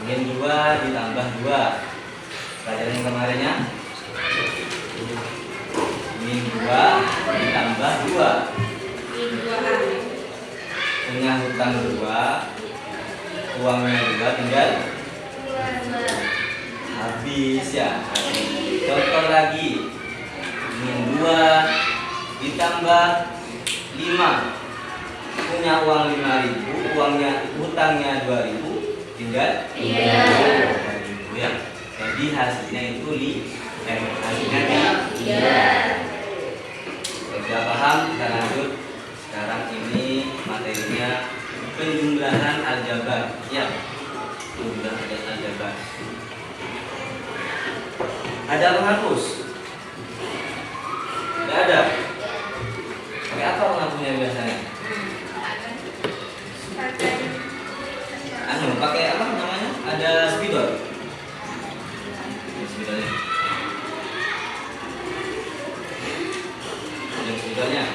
Min 2 ditambah 2. Pelajaran yang kemarinnya min 2 ditambah 2. Min 2A. Punya hutang 2, uangnya 2, tinggal habis ya. Contoh lagi, min 2 ditambah 5. Punya uang 5.000, hutangnya 2.000, tinggal 3.000 ya. Jadi hasilnya itu hasilnya 3. Sudah paham? Kita lanjut. Sekarang ini materinya penjumlahan aljabar ya. Penjumlahan aljabar. Ada penghapus? Tidak ada. Pakai apa penghapusnya biasanya? Pakai apa namanya? Ada spidol. Spidolnya. Ada spidolnya.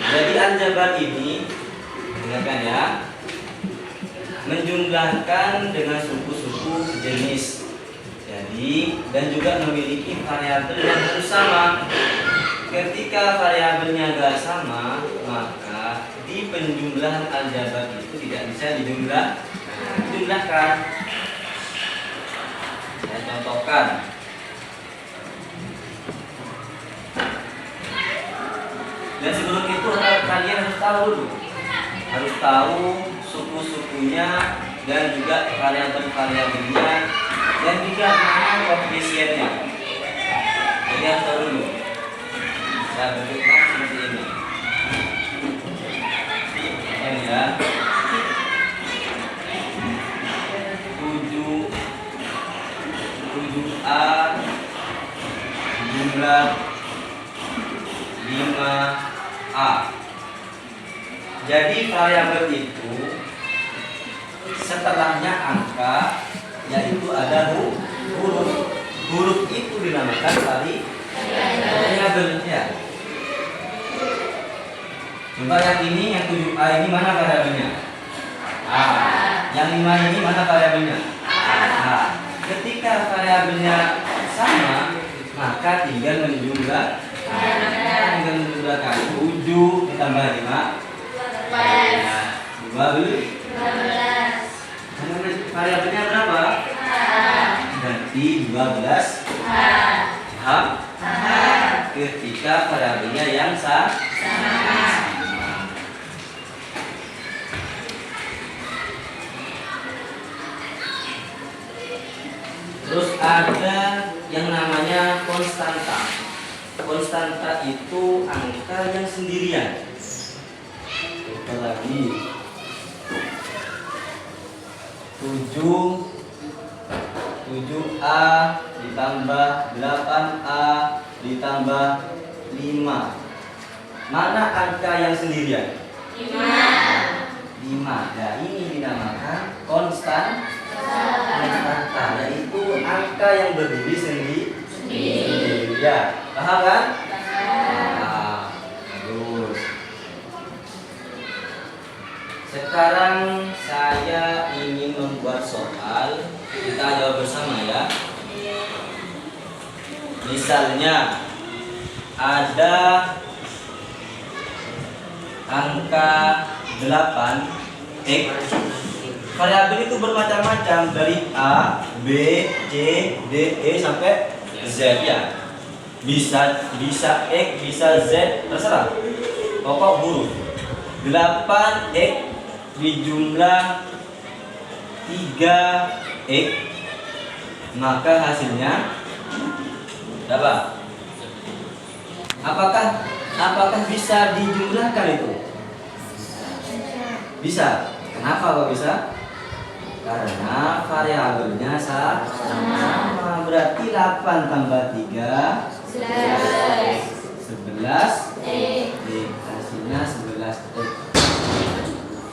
Jadi aljabar ini, dengarkan ya, menjumlahkan dengan suku-suku sejenis. Jadi dan juga memiliki variabel yang harus sama. Ketika variabelnya nggak sama, maka di penjumlahan aljabar itu tidak bisa dijumlahkan. Saya contohkan. Dan sebelum itu kalian harus tahu dulu, harus tahu suku-sukunya dan juga variabel-variabelnya dan juga mana koefisiennya. Jadi harus tahu dulu. Saya bentukkan seperti ini. Ini ya. 7A jumlah 5A. Jadi variabel itu setelahnya angka, yaitu ada huruf. Huruf itu dinamakan variabel ya. Coba yang ini, yang 7A ini mana variabelnya? A. Yang 5 ini mana variabelnya? A. Ketika variabelnya sama, maka tinggal menjumlahkan 7 ditambah 5 12. Variabelnya berapa? Berarti 12. Paham? Ketika variabelnya yang sama. Terus ada yang namanya konstanta. Konstanta itu angka yang sendirian. Kita lagi 7A ditambah 8A ditambah 5. Mana angka yang sendirian? 5. Nah, ini dinamakan konstanta, yaitu angka yang berdiri sendiri. Ya, paham kan? Nah, terus sekarang saya ingin membuat soal. Kita jawab bersama ya. Misalnya ada angka 8X. Variabel itu bermacam-macam, dari A, B, C, D, E sampai Z ya. Bisa X, bisa Z, terserah. Pokok huruf. 8X dijumlah 3X, maka hasilnya berapa? Apakah bisa dijumlahkan itu? Bisa. Kenapa kok bisa? Karena variabelnya sama. Berarti 8 tambah 3 11. Hasilnya 11.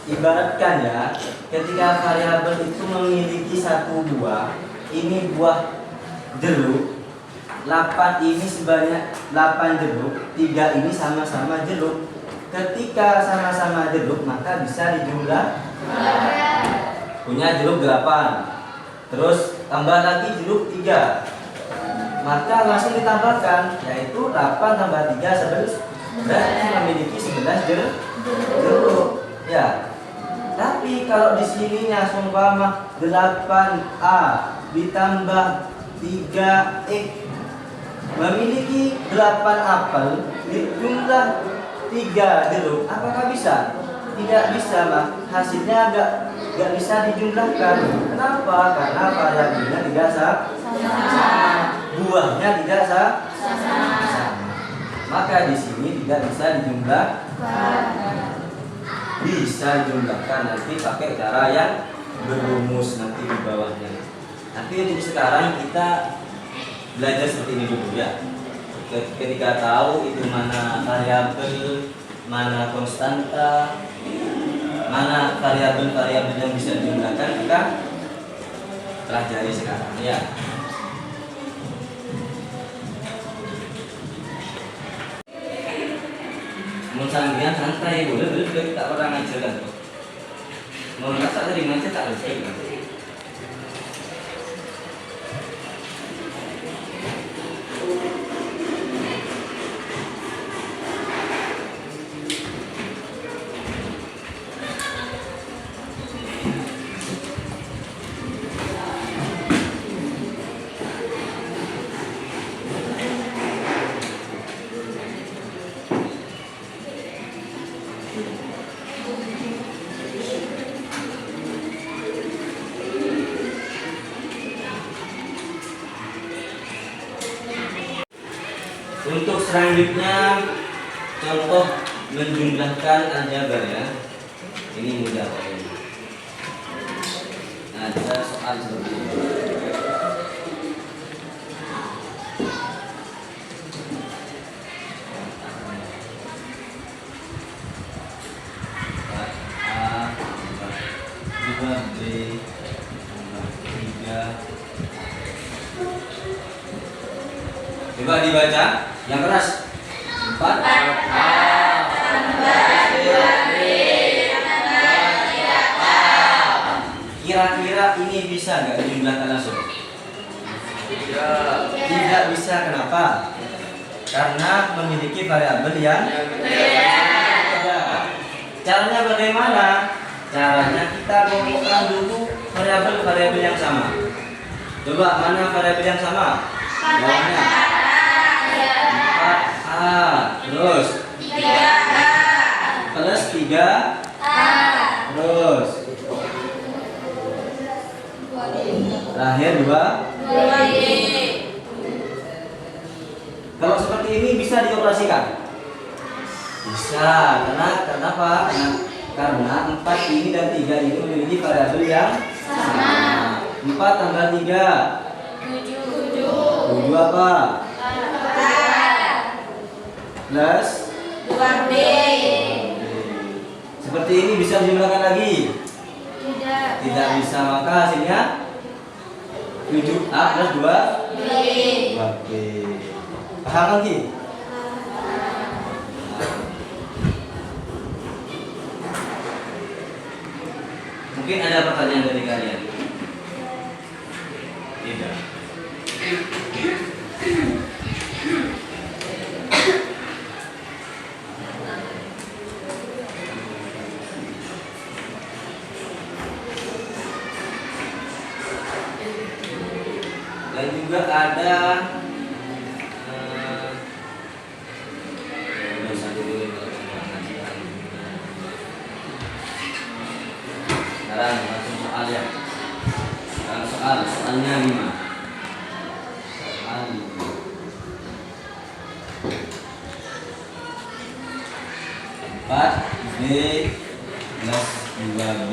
Ibaratkan ya, ketika variabel itu memiliki satu buah, ini buah jeruk. 8 ini sebanyak 8 jeruk, 3 ini sama-sama jeruk. ketika sama-sama jeruk maka bisa dijumlah punya jeruk 8, terus tambah lagi jeruk 3, maka langsung ditambahkan, yaitu 8 tambah 3 11, berarti memiliki 11 jeruk ya. Tapi kalau di sininya seumpama 8A ditambah 3X memiliki 8 apel dijumlah 3 jeruk, apakah bisa? Tidak bisa, Mak. Hasilnya nggak bisa dijumlahkan. Kenapa? Karena variabelnya tidak sama, buahnya tidak sama. Maka di sini tidak bisa dijumlahkan. Bisa dijumlahkan nanti pakai cara yang berumus nanti di bawahnya. Tapi untuk sekarang kita belajar seperti ini dulu ya. Ketika tahu itu mana variabel, mana konstanta, mana variabel-variabel yang bisa dijumlahkan, kita pelajari sekarang ya. Mau sambian santai boleh kita orang aja kan. Mau masak dari mana tak boleh kan. Untuk selanjutnya contoh menjumlahkan aljabar ya. Ini mudah pokoknya. Ada soal seperti ini. A, 2B, 3. Coba dibaca yang keras. 4A kira-kira ini bisa nggak dijumlahkan langsung? Tidak bisa. Kenapa? Karena memiliki variabel yang berbeda. Caranya bagaimana? Caranya kita kelompokkan dulu variabel-variabel yang sama. Coba mana variabel yang sama? Bawahnya 4A, terus 3A plus 3A, terus terakhir 2B. Kalau seperti ini bisa dioperasikan? Bisa. Kenapa? Karena 4 ini dan 3 ini memiliki variabel yang sama. 4 tambah 3 7 apa? 4 plus 2B. Seperti ini bisa dijumlahkan lagi? Tidak bisa, maka hasilnya 7A plus 2B. Paham lagi? Mungkin ada pertanyaan dari kalian? Tidak. Dan juga ada sekarang langsung soal ya. Sekarang soalnya 5. Soal 4B plus 2B.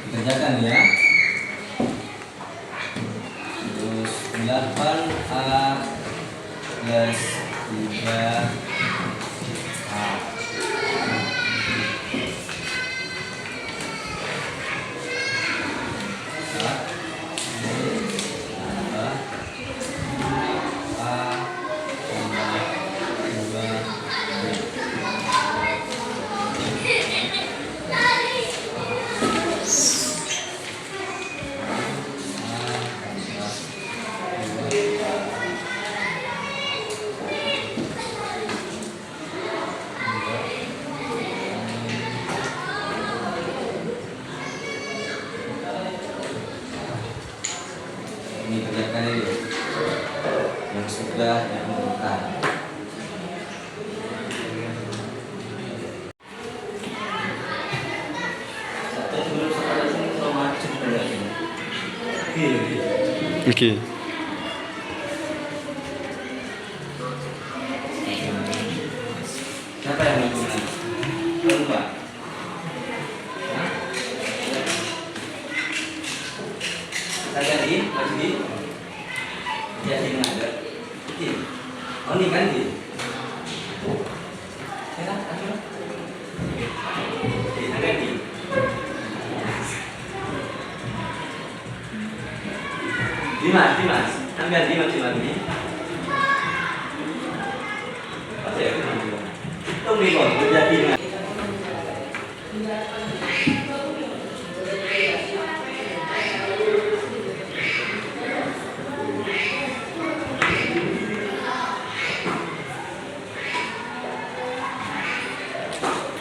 Dikerjakan ya. 8A plus 3A. mudah ditentukan. Oke. Siapa yang melakukan? Tahu Pak? Saya ganti, Pak Judi. Ya, ini ada. Oh, ini ganti. Ya kan? Oke, saya ganti. Dimas, ambil Dimas ini. Apa ya? Tunggu kok, jadi Dimas.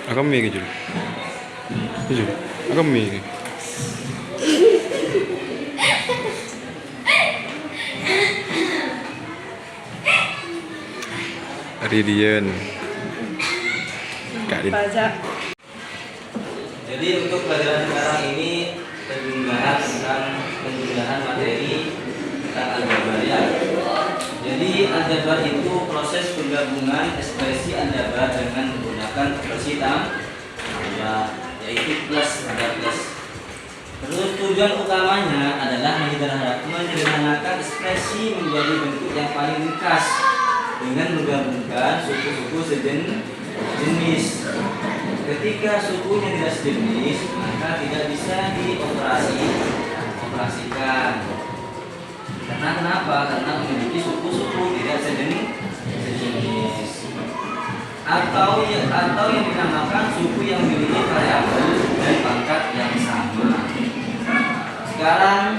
Agak mie gitu. Gitu. Agak mie gitu. Ridian. Kak Rin. Jadi untuk pelajaran sekarang ini penjumlahan materi tentang aljabar ya. Jadi aljabar itu proses penggabungan ekspresi aljabar dengan menggunakan ekspresi tambah, yaitu plus ada plus. Terus tujuan utamanya adalah menyederhanakan ekspresi menjadi bentuk yang paling ringkas dengan menggabungkan suku-suku sejenis. Ketika sukunya tidak sejenis, maka tidak bisa dioperasikan. Karena kenapa? Karena memiliki suku-suku tidak sejenis. Atau yang dinamakan suku yang memiliki variabel dan pangkat yang sama. Sekarang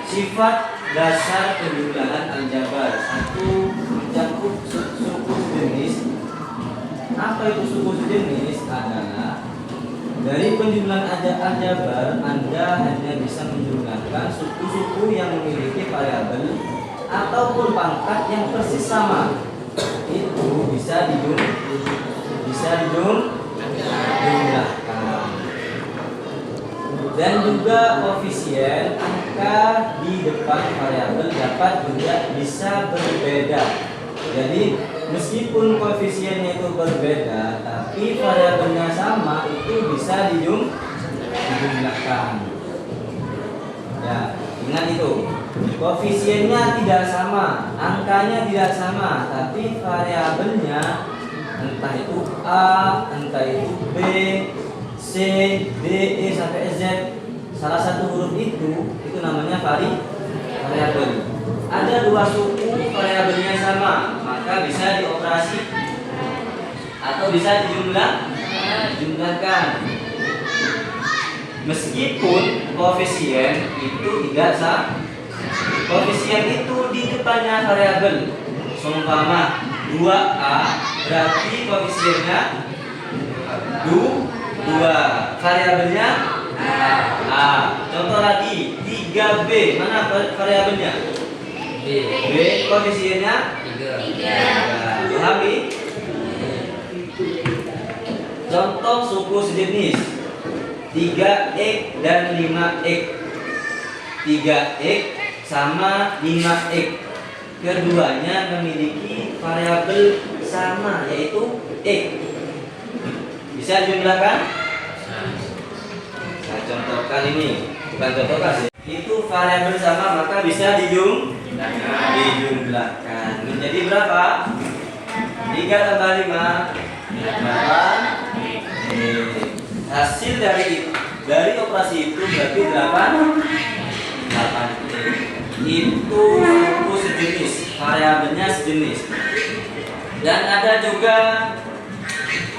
sifat dasar penjumlahan aljabar. 1. Mencakup suku sejenis. Apa itu suku sejenis? Adalah dari penjumlahan aljabar Anda hanya bisa menjumlahkan suku-suku yang memiliki variabel ataupun pangkat yang persis sama. Itu bisa dijumlahkan. Dan juga koefisien angka di depan variabel dapat juga bisa berbeda. Jadi meskipun koefisiennya itu berbeda, tapi variabelnya sama, itu bisa dijumlahkan. Ya, ingat itu. Koefisiennya tidak sama, angkanya tidak sama, tapi variabelnya entah itu A, entah itu B, C, D, E sampai Z, salah satu huruf itu namanya variabel. Ada dua suku variabelnya sama, maka bisa dioperasi atau bisa dijumlahkan. Meskipun koefisien itu tidak sama. Koefisien itu di depannya variabel. Seumpama 2A berarti koefisiennya 2, variabelnya A. Contoh lagi 3B, mana variabelnya? B, koefisiennya 3. Pahami? Contoh suku sejenis 3X dan 5X. 3X sama 5X. Keduanya memiliki variabel sama, yaitu X. Bisa dijumlahkan? Saya contohkan ini, bukan contohkan sih. Itu variabel sama, maka bisa dijumlahkan. Menjadi berapa? 3 tambah 5 berapa? Hasil dari operasi itu berarti 8. Itu suku sejenis, variabelnya sejenis. Dan ada juga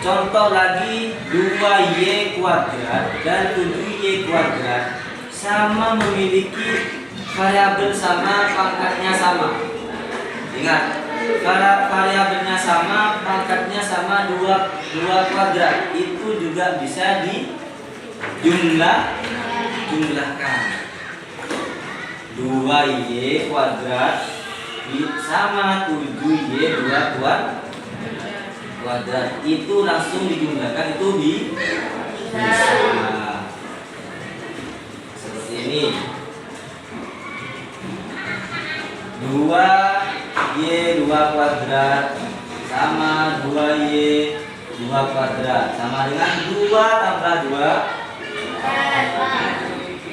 contoh lagi 2y kuadrat dan 7y kuadrat sama memiliki variabel sama, pangkatnya sama. Ingat, variabelnya sama, pangkatnya sama, 2 kuadrat itu juga bisa dijumlahkan. 2y kuadrat sama 7Y 2 kuadrat. Itu langsung digunakan, itu bisa seperti ini. 2Y 2 kuadrat sama 2Y 2 kuadrat sama dengan 2 tambah 2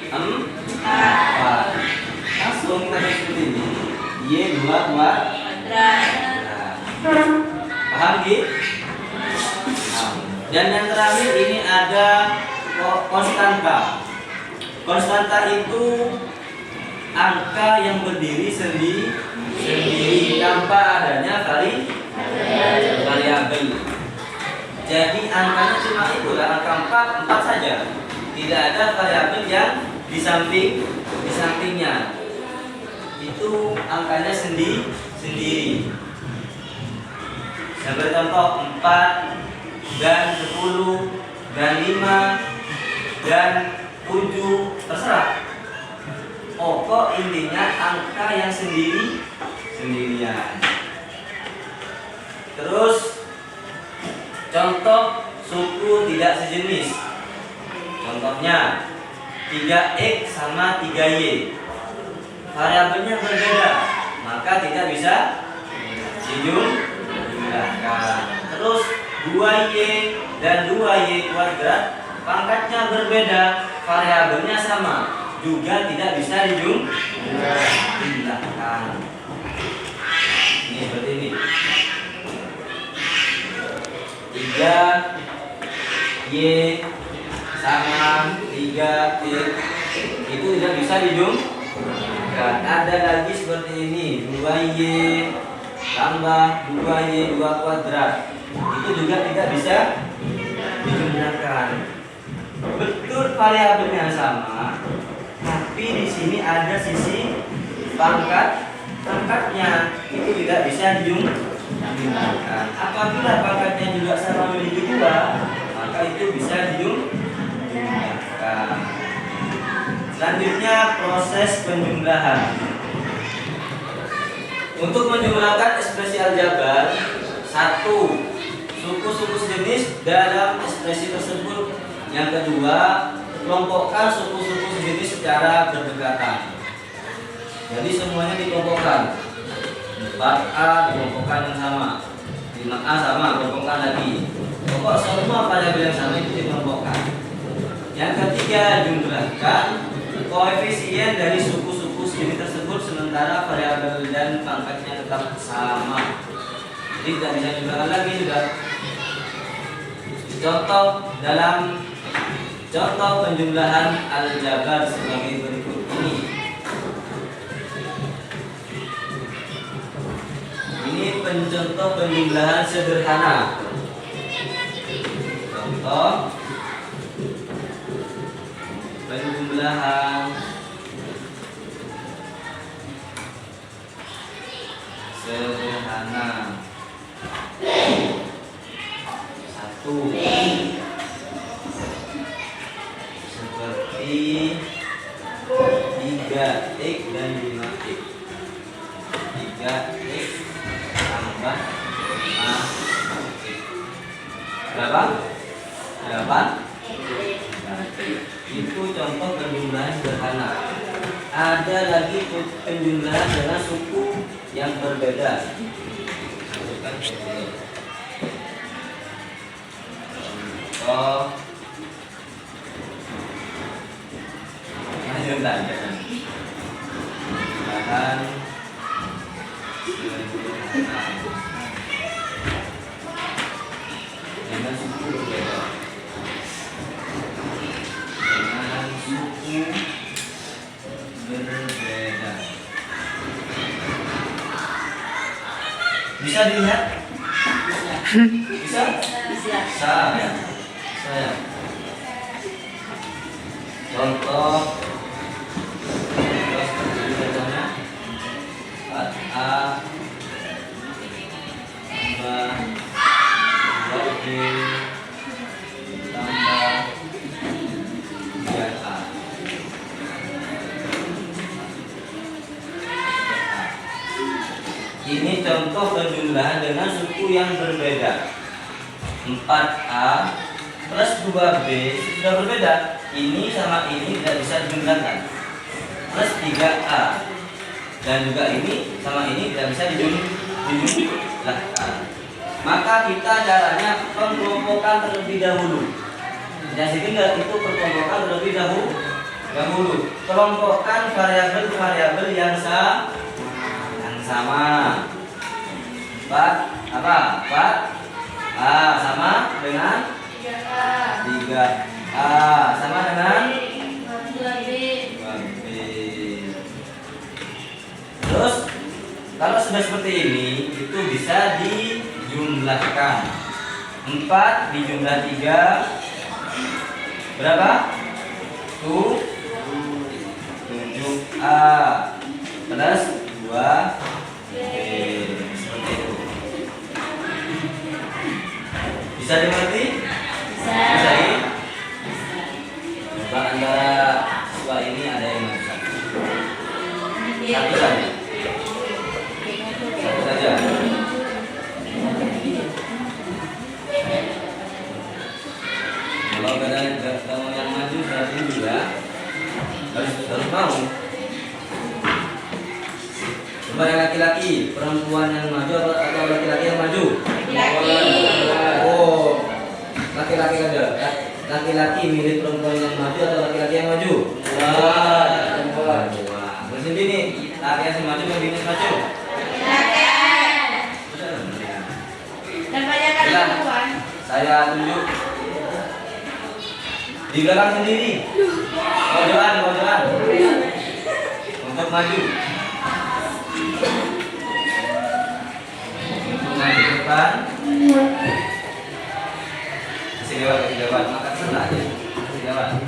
4. Langsung kita seperti ini. Y 2 kuadrat. Paham gitu? Dan yang terakhir ini ada konstanta. Konstanta itu angka yang berdiri sendiri tanpa adanya variabel. Jadi angkanya cuma itulah angka 4 saja. Tidak ada variabel yang di sampingnya. Itu angkanya sendiri. Sebagai contoh 4 dan 10 dan 5 dan 7 terserah. Pokok intinya angka yang sendirian. Terus contoh suku tidak sejenis. Contohnya 3X sama 3Y. Variabelnya berbeda, maka tidak bisa dijumlahkan. Terus 2Y dan 2Y kuadrat pangkatnya berbeda, variabelnya sama, juga tidak bisa dijumlahkan. Ini seperti ini. 3Y sama 3X itu tidak bisa dijumlahkan. Ada lagi seperti ini, 2Y tambah 2Y 2 kuadrat, itu juga tidak bisa dijumlahkan. Betul variabelnya sama, tapi di sini ada sisi pangkatnya, itu tidak bisa dijumlahkan. Apabila pangkatnya juga sama menjadi 2, maka itu bisa dijumlahkan. Selanjutnya proses penjumlahan. Untuk menjumlahkan ekspresi aljabar, 1. Suku-suku sejenis dalam ekspresi tersebut. Yang kedua, kelompokkan suku-suku sejenis secara berdekatan. Jadi semuanya dikelompokkan. 4A dikelompokkan yang sama, 5A sama, kelompokkan lagi. Pokok semua variabel yang sama itu dikelompokkan. Yang ketiga, jumlahkan koefisien dari suku-suku sejenis tersebut sementara variabel dan pangkatnya tetap sama. Jadi tidak bisa dijumlahkan lagi sudah. Contoh penjumlahan aljabar sebagai berikut ini. Ini contoh penjumlahan sederhana. Contoh penjumlahan sederhana. 1. Seperti 3X dan 5X. 3X tambah 5X. Berapa? 8. Itu contoh penjumlahan sederhana. Ada lagi penjumlahan dengan suku yang berbeda. Contoh penjumlahan dengan suku berbeda. Bisa dilihat? Bisa? Saya. Contoh contohnya 4A tambah 2B tambah 3A. dijumlah dengan suku yang berbeda. 4A plus 2B sudah berbeda. Ini sama ini tidak bisa dijumlahkan. Plus 3A dan juga ini sama ini tidak bisa dijumlahkan. Maka kita caranya pengelompokan terlebih dahulu. Ya, sehingga itu perkelompokan terlebih dahulu. Kelompokkan variabel-variabel yang sama. 4 apa? 4A sama dengan 3A sama dengan 2B. Terus kalau sudah seperti ini itu bisa dijumlahkan. 4 dijumlah 3 berapa? 7A plus 2B. Seperti itu. Bisa dimengerti? Bisa. Coba antara siswa ini ada yang bisa. Satu saja. Kalau ada yang maju berarti juga harus mau. Coba yang laki-laki, perempuan yang maju atau laki-laki yang maju? Laki-laki. Oh, laki-laki ada. Laki-laki milik perempuan yang maju atau laki-laki yang maju? Perempuan. Terus ini laki-laki yang maju yang dinas maju? Dan banyakkan perempuan. Saya tunjuk di belakang sendiri. Pojokan untuk maju. Maju ke depan. Masih lewat, maka senang aja. Masih lewat.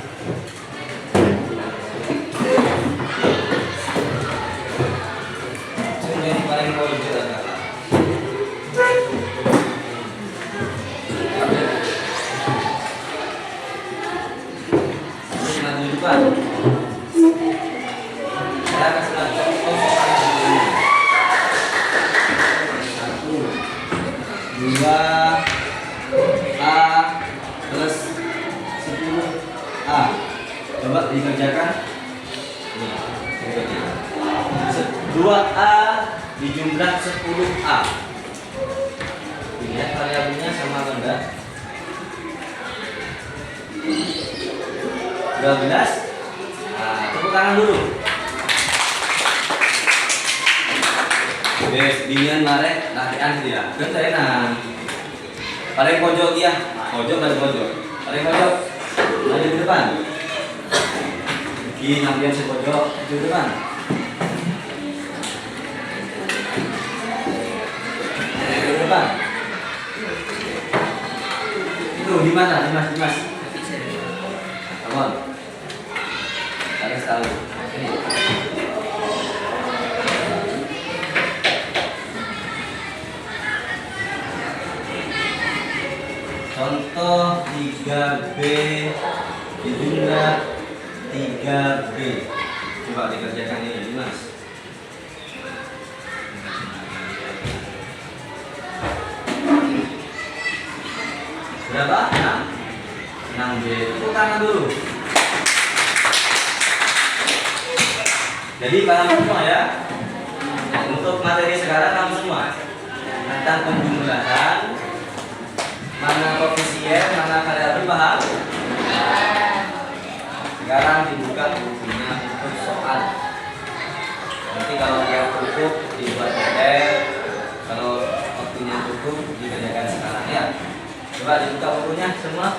Yang paling pojok adalah maju depan. Saya kasih contoh dulu. 1, 2A plus 10A. Coba dikerjakan. 2A dijumlah 10A. Lihat variabelnya sama atau enggak? 12. Nah, tepuk tangan dulu. Yes, binian marek lakian dia. Kan saya paling pojok ya. Pojok. Paling pojok. Maju ke depan. Begini ambil si pojok ke depan. Ke depan. Itu di mana? Dimas. Come on. Harus tahu. Contoh 3B dijumlah 3B. Coba dikerjakan ini, Mas. Berapa? 6B. Tepuk tangan dulu. Jadi paham semua ya. Untuk materi sekarang kamu semua tentang penjumlahan, mana koefisien, mana variabel, paham? Sekarang dibuka bukunya untuk soal. Nanti kalau yang cukup dibuat detail, kalau waktunya cukup dikerjakan sekarang ya. Coba dibuka bukunya semua.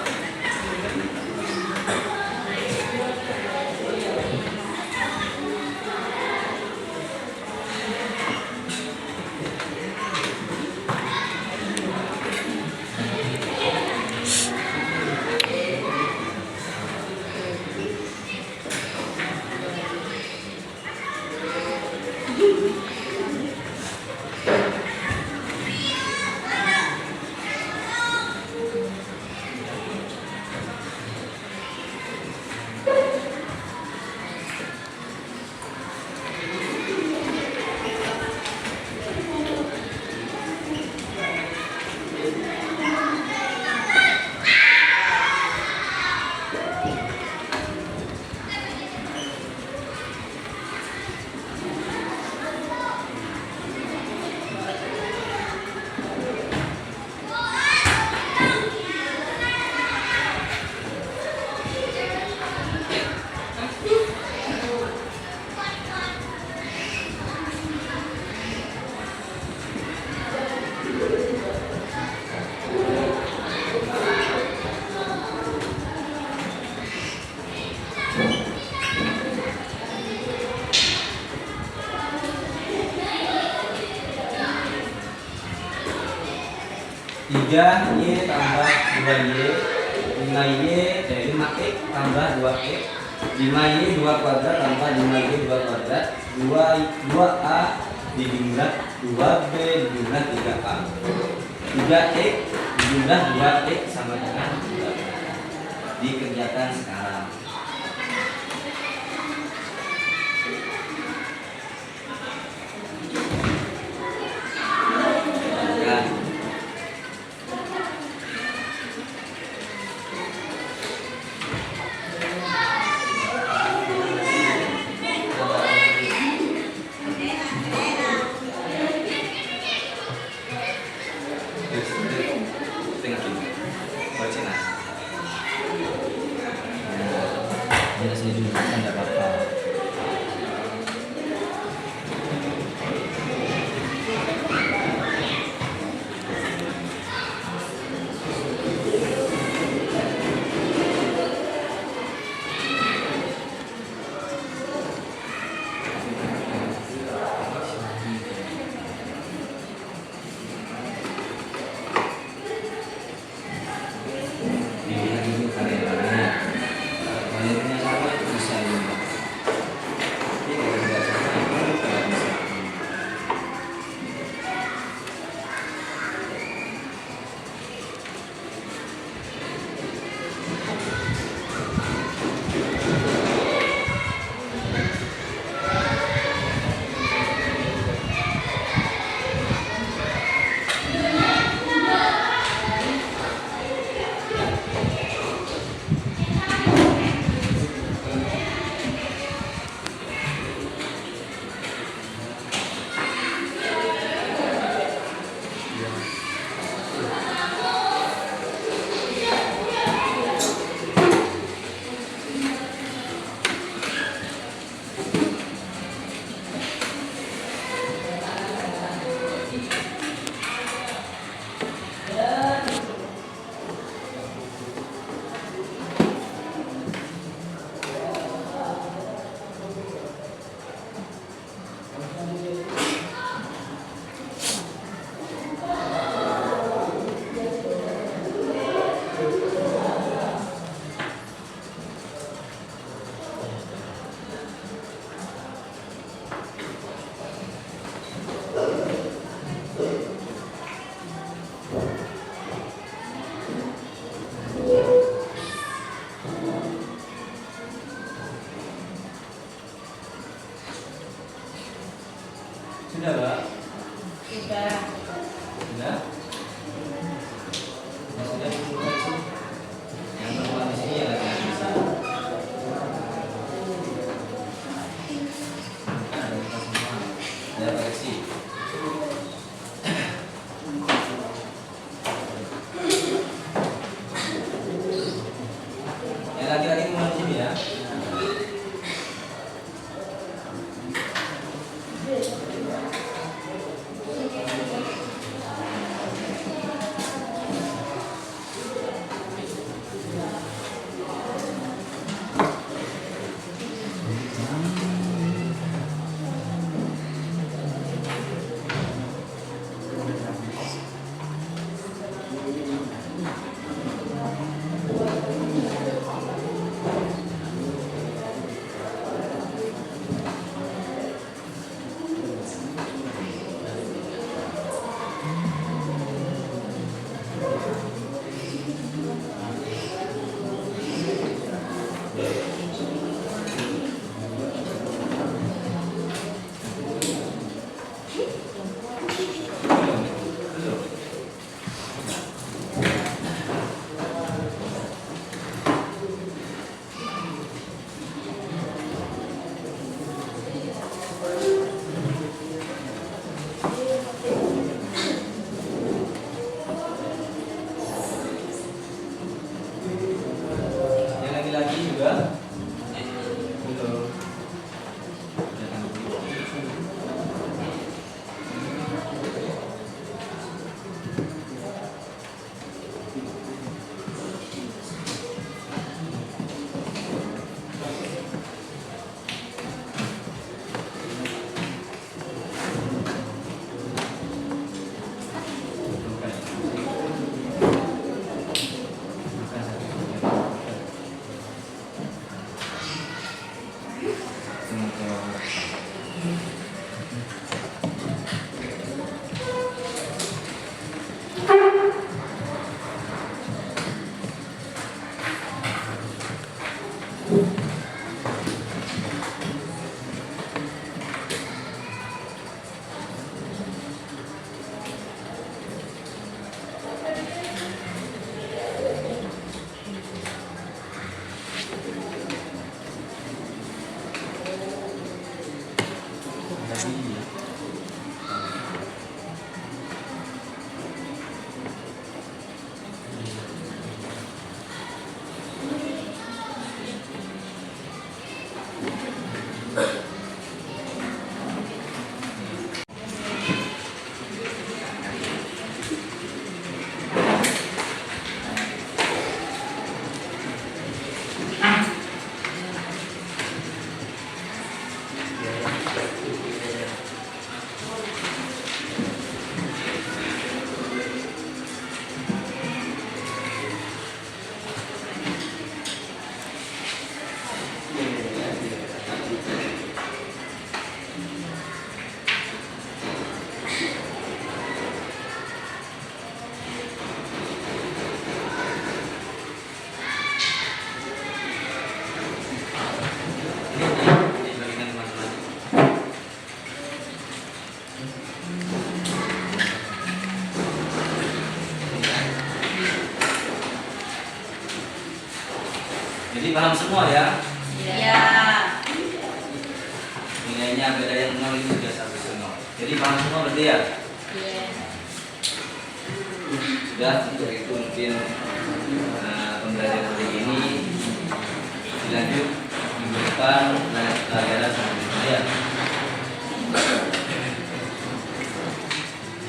3Y tambah 2Y, 5X tambah 2X, 5Y 2 kuadrat tambah 5Y 2 kuadrat, 2A dijumlah 2B dijumlah 3A, 3X dijumlah 2X sama dengan 2B. Dikerjakan sekarang. Ya. Ya, saya juga kan tidak apa-apa. Dilihat dulu karirnya. Karirnya sama itu bisa juga. Jadi paham semua ya? Iya. Nilainya beda yang 0 ini sudah sampai ke 0. Jadi paham semua berarti ya? Iya. Sudah, untuk itu mungkin pembelajaran hari ini dilanjut minggu depan lanjut pelajaran selanjutnya ya.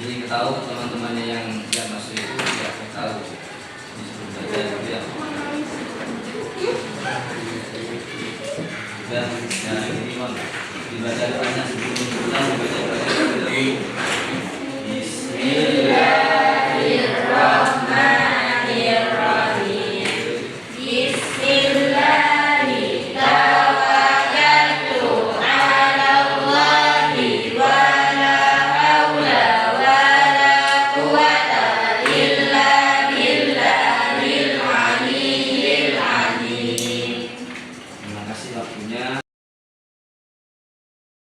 Jadi ketahui teman-temannya yang masuk itu tidak tahu disuruh belajar gitu ya. Dan ini dibaca doanya sebelum pulang dibaca doanya